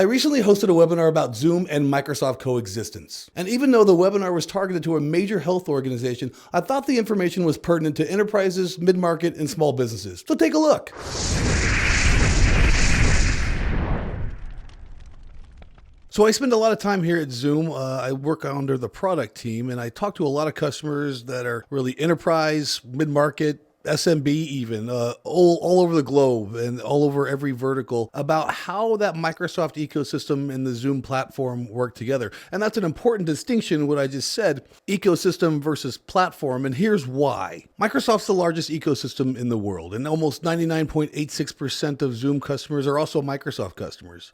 I recently hosted a webinar about Zoom and Microsoft coexistence. And even though the webinar was targeted to a major health organization, I thought the information was pertinent to enterprises, mid-market, and small businesses. So take a look. So I spend a lot of time here at Zoom. I work under the product team, and I talk to a lot of customers that are really enterprise, mid-market, SMB even, all over the globe and all over every vertical about how that Microsoft ecosystem and the Zoom platform work together. And that's an important distinction, what I just said, ecosystem versus platform. And here's why. Microsoft's the largest ecosystem in the world, and almost 99.86% of Zoom customers are also Microsoft customers.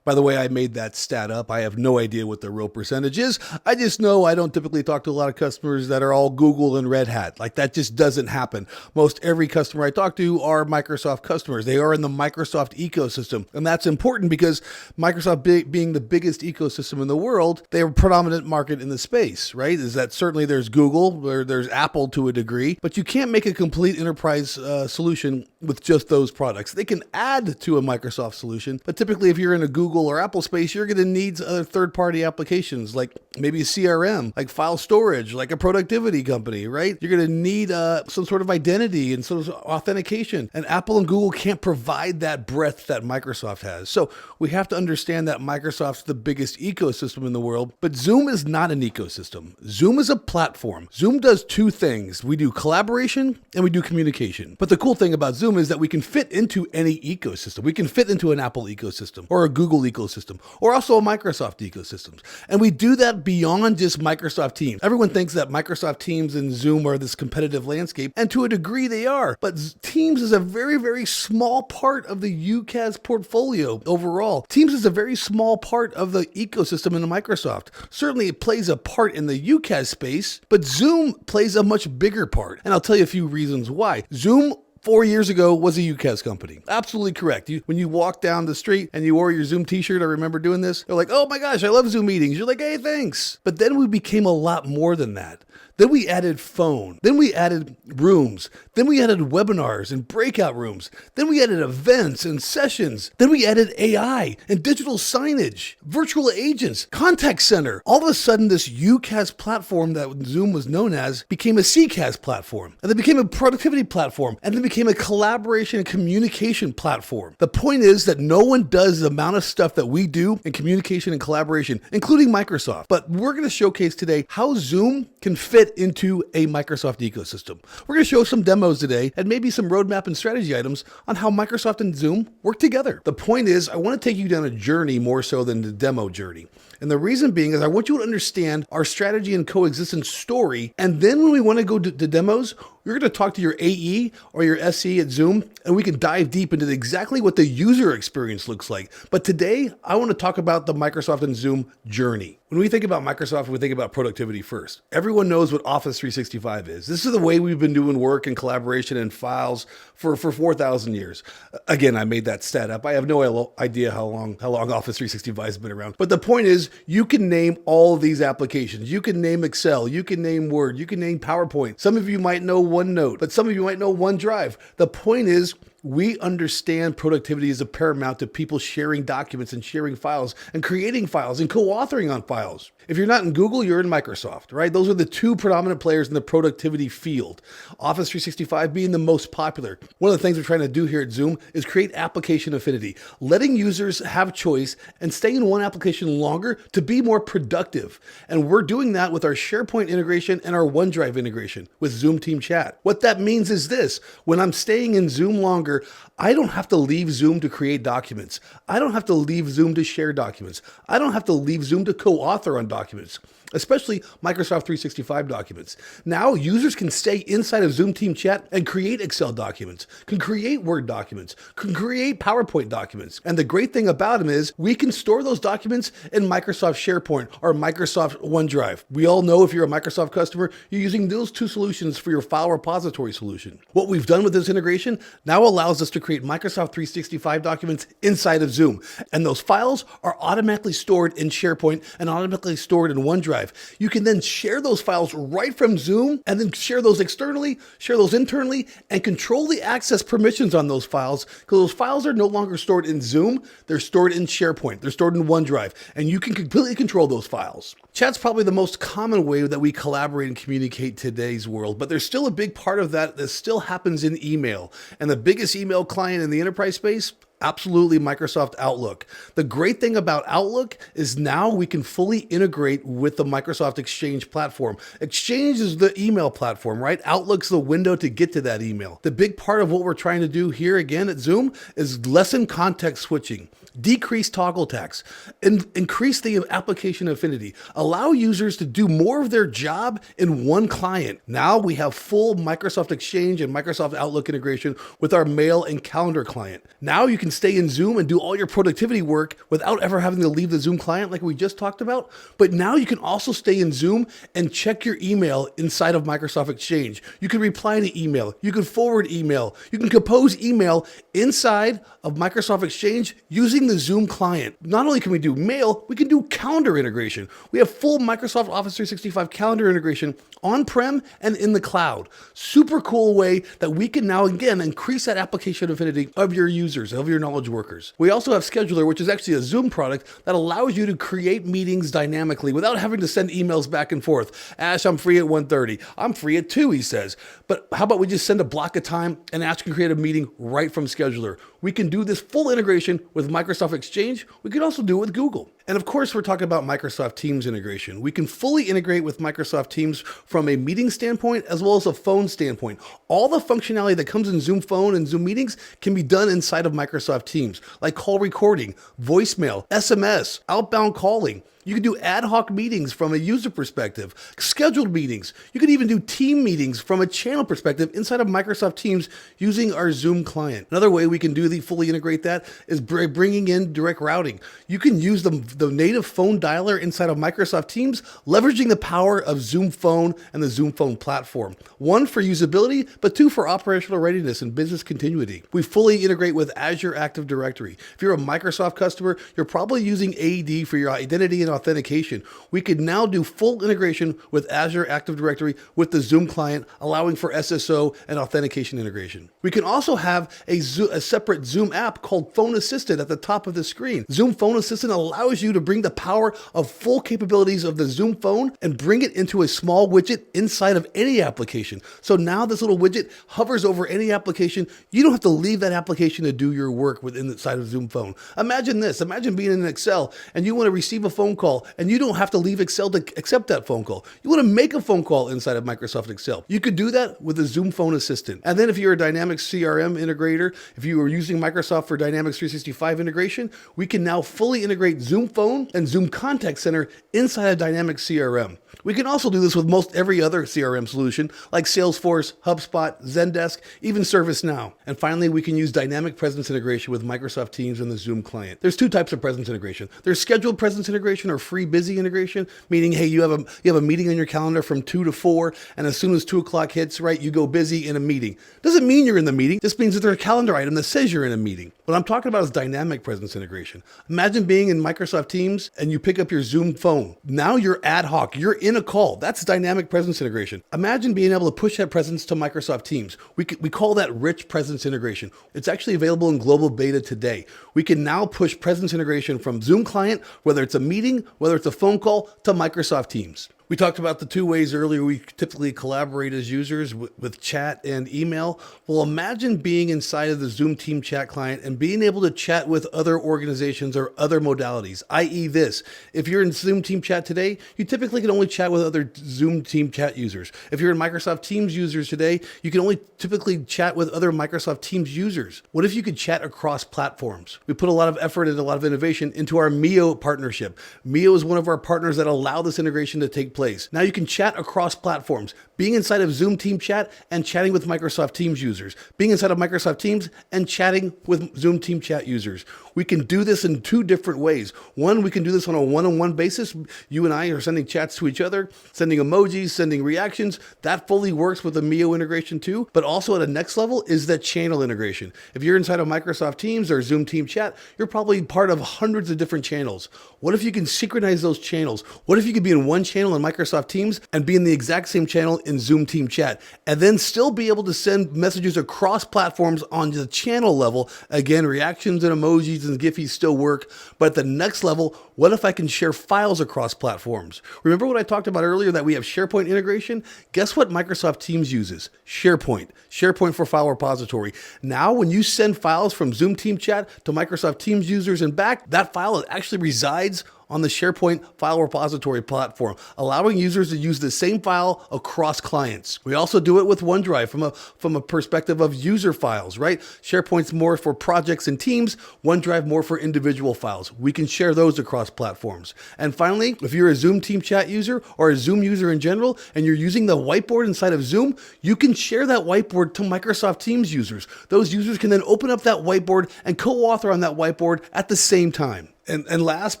By the way, I made that stat up. I have no idea what the real percentage is. I just know I don't typically talk to a lot of customers that are all Google and Red Hat. Like, that just doesn't happen. Most every customer I talk to are Microsoft customers. They are in the Microsoft ecosystem. And that's important because Microsoft being the biggest ecosystem in the world, they're a predominant market in the space, right? Is that certainly there's Google, there's Apple to a degree, but you can't make a complete enterprise solution with just those products. They can add to a Microsoft solution, but typically if you're in a Google or Apple space, you're going to need other third-party applications like maybe a CRM, like file storage, like a productivity company, right? You're going to need some sort of identity and sort of authentication. And Apple and Google can't provide that breadth that Microsoft has. So we have to understand that Microsoft's the biggest ecosystem in the world, but Zoom is not an ecosystem. Zoom is a platform. Zoom does two things. We do collaboration and we do communication. But the cool thing about Zoom is that we can fit into any ecosystem. We can fit into an Apple ecosystem or a Google ecosystem, or also a Microsoft ecosystem. And we do that beyond just Microsoft Teams. Everyone thinks that Microsoft Teams and Zoom are this competitive landscape, and to a degree they are. But Teams is a very, very small part of the UCaaS portfolio overall. Teams is a very small part of the ecosystem in Microsoft. Certainly it plays a part in the UCaaS space, but Zoom plays a much bigger part. And I'll tell you a few reasons why. Zoom 4 years ago was a UCaaS company. Absolutely correct. When you walk down the street and you wore your Zoom t-shirt, I remember doing this. They're like, oh my gosh, I love Zoom meetings. You're like, hey, thanks. But then we became a lot more than that. Then we added phone. Then we added rooms. Then we added webinars and breakout rooms. Then we added events and sessions. Then we added AI and digital signage, virtual agents, contact center. All of a sudden, this UCaaS platform that Zoom was known as became a CCaaS platform. And then became a productivity platform. And then became a collaboration and communication platform. The point is that no one does the amount of stuff that we do in communication and collaboration, including Microsoft. But we're going to showcase today how Zoom can fit into a Microsoft ecosystem. We're going to show some demos today and maybe some roadmap and strategy items on how Microsoft and Zoom work together. The point is, I want to take you down a journey more so than the demo journey. And the reason being is I want you to understand our strategy and coexistence story. And then when we want to go to demos, you're going to talk to your AE or your SE at Zoom, and we can dive deep into exactly what the user experience looks like. But today, I want to talk about the Microsoft and Zoom journey. When we think about Microsoft, we think about productivity first. Everyone knows what Office 365 is. This is the way we've been doing work and collaboration and files for 4,000 years. Again, I made that stat up. I have no idea how long Office 365 has been around. But the point is, you can name all of these applications. You can name Excel. You can name Word. You can name PowerPoint. Some of you might know OneNote, but some of you might know OneDrive. The point is, we understand productivity is a paramount to people sharing documents and sharing files and creating files and co-authoring on files. If you're not in Google, you're in Microsoft, right? Those are the two predominant players in the productivity field. Office 365 being the most popular. One of the things we're trying to do here at Zoom is create application affinity, letting users have choice and stay in one application longer to be more productive. And we're doing that with our SharePoint integration and our OneDrive integration with Zoom Team Chat. What that means is this: when I'm staying in Zoom longer, I don't have to leave Zoom to create documents. I don't have to leave Zoom to share documents. I don't have to leave Zoom to co-author on documents, especially Microsoft 365 documents. Now users can stay inside of Zoom Team Chat and create Excel documents, can create Word documents, can create PowerPoint documents. And the great thing about them is we can store those documents in Microsoft SharePoint or Microsoft OneDrive. We all know if you're a Microsoft customer, you're using those two solutions for your file repository solution. What we've done with this integration now allows us to create Microsoft 365 documents inside of Zoom. And those files are automatically stored in SharePoint and automatically stored in OneDrive. OneDrive. You can then share those files right from Zoom and then share those externally, share those internally, and control the access permissions on those files, because those files are no longer stored in Zoom. They're stored in SharePoint. They're stored in OneDrive, and you can completely control those files. Chat's probably the most common way that we collaborate and communicate today's world, but there's still a big part of that still happens in email. And the biggest email client in the enterprise space, absolutely Microsoft Outlook. The great thing about Outlook is now we can fully integrate with the Microsoft Exchange platform. Exchange is the email platform, right? Outlook's the window to get to that email. The big part of what we're trying to do here again at Zoom is lessen context switching, decrease toggle tax, and increase the application affinity. Allow users to do more of their job in one client. Now we have full Microsoft Exchange and Microsoft Outlook integration with our mail and calendar client. Now you can stay in Zoom and do all your productivity work without ever having to leave the Zoom client like we just talked about. But now you can also stay in Zoom and check your email inside of Microsoft Exchange. You can reply to email. You can forward email. You can compose email inside of Microsoft Exchange using the Zoom client. Not only can we do mail, we can do calendar integration. We have full Microsoft Office 365 calendar integration on-prem and in the cloud. Super cool way that we can now, again, increase that application affinity of your users, of your knowledge workers. We also have Scheduler, which is actually a Zoom product that allows you to create meetings dynamically without having to send emails back and forth. Ash, I'm free at 1:30. I'm free at 2, he says. But how about we just send a block of time and Ash can create a meeting right from Scheduler. We can do this full integration with Microsoft Exchange. We can also do it with Google. And of course, we're talking about Microsoft Teams integration. We can fully integrate with Microsoft Teams from a meeting standpoint as well as a phone standpoint. All the functionality that comes in Zoom Phone and Zoom Meetings can be done inside of Microsoft Teams, like call recording, voicemail, SMS, outbound calling. You can do ad hoc meetings from a user perspective, scheduled meetings. You can even do team meetings from a channel perspective inside of Microsoft Teams using our Zoom client. Another way we can fully integrate that is bringing in direct routing. You can use the native phone dialer inside of Microsoft Teams, leveraging the power of Zoom Phone and the Zoom Phone platform. 1, for usability, but 2, for operational readiness and business continuity. We fully integrate with Azure Active Directory. If you're a Microsoft customer, you're probably using AD for your identity and authentication. We could now do full integration with Azure Active Directory with the Zoom client, allowing for SSO and authentication integration. We can also have a separate Zoom app called Phone Assistant at the top of the screen. Zoom Phone Assistant allows you to bring the power of full capabilities of the Zoom phone and bring it into a small widget inside of any application. So now this little widget hovers over any application. You don't have to leave that application to do your work within the side of Zoom Phone. Imagine this. Imagine being in Excel and you want to receive a phone call and you don't have to leave Excel to accept that phone call. You want to make a phone call inside of Microsoft Excel. You could do that with the Zoom Phone Assistant. And then if you're a Dynamics CRM integrator, if you are using Microsoft for Dynamics 365 integration, we can now fully integrate Zoom Phone and Zoom Contact Center inside of Dynamics CRM. We can also do this with most every other CRM solution like Salesforce, HubSpot, Zendesk, even ServiceNow. And finally, we can use dynamic presence integration with Microsoft Teams and the Zoom client. There's 2 types of presence integration. There's scheduled presence integration or free busy integration, meaning, hey, you have a meeting on your calendar from 2 to 4, and as soon as 2 o'clock hits, right, you go busy in a meeting. Doesn't mean you're in the meeting. Just means that there's a calendar item that says you're in a meeting. What I'm talking about is dynamic presence integration. Imagine being in Microsoft Teams and you pick up your Zoom phone. Now you're ad hoc. You're in a call. That's dynamic presence integration. Imagine being able to push that presence to Microsoft Teams. We call that rich presence integration. It's actually available in global beta today. We can now push presence integration from Zoom client, whether it's a meeting, whether it's a phone call, to Microsoft Teams. We talked about the 2 ways earlier we typically collaborate as users with chat and email. Well, imagine being inside of the Zoom Team Chat client and being able to chat with other organizations or other modalities, i.e. this. If you're in Zoom Team Chat today, you typically can only chat with other Zoom Team Chat users. If you're in Microsoft Teams users today, you can only typically chat with other Microsoft Teams users. What if you could chat across platforms? We put a lot of effort and a lot of innovation into our Mio partnership. Mio is one of our partners that allow this integration to take place place. Now you can chat across platforms, being inside of Zoom Team Chat and chatting with Microsoft Teams users, being inside of Microsoft Teams and chatting with Zoom Team Chat users. We can do this in two different ways. One, we can do this on a one-on-one basis. You and I are sending chats to each other, sending emojis, sending reactions. That fully works with the Mio integration too. But also at a next level is that channel integration. If you're inside of Microsoft Teams or Zoom Team Chat, you're probably part of hundreds of different channels. What if you can synchronize those channels? What if you could be in one channel in Microsoft Teams and be in the exact same channel in Zoom Team Chat, and then still be able to send messages across platforms on the channel level? Again, reactions and emojis and Giphies still work, but at the next level, what if I can share files across platforms? Remember what I talked about earlier, that we have SharePoint integration? Guess what Microsoft Teams uses? SharePoint for file repository. Now, when you send files from Zoom Team Chat to Microsoft Teams users and back, that file actually resides on the SharePoint file repository platform, allowing users to use the same file across clients. We also do it with OneDrive from a perspective of user files, right? SharePoint's more for projects and teams, OneDrive more for individual files. We can share those across platforms. And finally, if you're a Zoom Team Chat user or a Zoom user in general, and you're using the whiteboard inside of Zoom, you can share that whiteboard to Microsoft Teams users. Those users can then open up that whiteboard and co-author on that whiteboard at the same time. And last,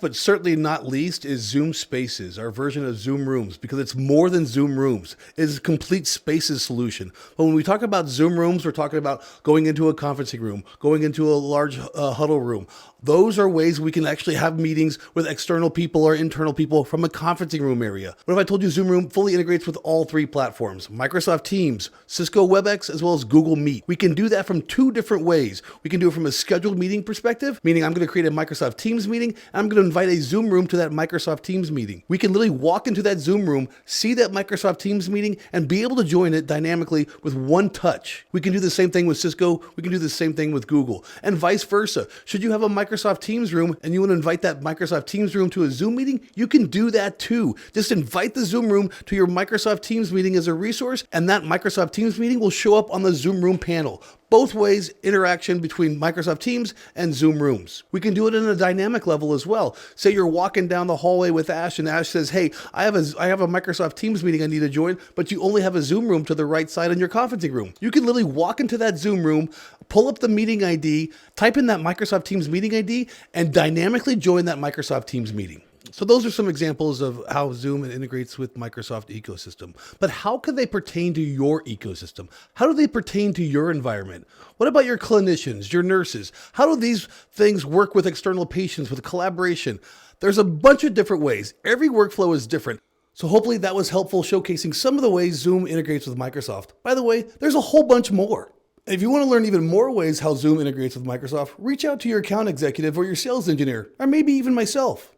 but certainly not least, is Zoom Spaces, our version of Zoom Rooms, because it's more than Zoom Rooms. It is a complete spaces solution. But when we talk about Zoom Rooms, we're talking about going into a conferencing room, going into a large huddle room. Those are ways we can actually have meetings with external people or internal people from a conferencing room area. What if I told you Zoom Room fully integrates with all three platforms, Microsoft Teams, Cisco WebEx, as well as Google Meet? We can do that from two different ways. We can do it from a scheduled meeting perspective, meaning I'm going to create a Microsoft Teams meeting, and I'm going to invite a Zoom room to that Microsoft Teams meeting. We can literally walk into that Zoom room, see that Microsoft Teams meeting, and be able to join it dynamically with one touch. We can do the same thing with Cisco. We can do the same thing with Google, and vice versa. Should you have a Microsoft Teams room and you want to invite that Microsoft Teams room to a Zoom meeting, you can do that too. Just invite the Zoom room to your Microsoft Teams meeting as a resource, and that Microsoft Teams meeting will show up on the Zoom room panel. Both ways, interaction between Microsoft Teams and Zoom Rooms. We can do it in a dynamic level as well. Say you're walking down the hallway with Ash, and Ash says, hey, I have a Microsoft Teams meeting I need to join, but you only have a Zoom room to the right side in your conferencing room. You can literally walk into that Zoom room, pull up the meeting ID, type in that Microsoft Teams meeting ID, and dynamically join that Microsoft Teams meeting. So those are some examples of how Zoom integrates with Microsoft ecosystem. But how can they pertain to your ecosystem? How do they pertain to your environment? What about your clinicians, your nurses? How do these things work with external patients, with collaboration? There's a bunch of different ways. Every workflow is different. So hopefully that was helpful, showcasing some of the ways Zoom integrates with Microsoft. By the way, there's a whole bunch more. And if you want to learn even more ways how Zoom integrates with Microsoft, reach out to your account executive or your sales engineer, or maybe even myself.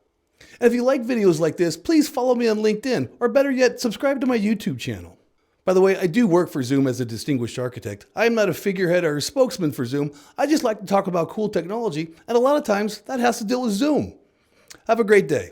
And if you like videos like this, please follow me on LinkedIn, or better yet, subscribe to my YouTube channel. By the way, I do work for Zoom as a distinguished architect. I am not a figurehead or a spokesman for Zoom. I just like to talk about cool technology, and a lot of times that has to deal with Zoom. Have a great day.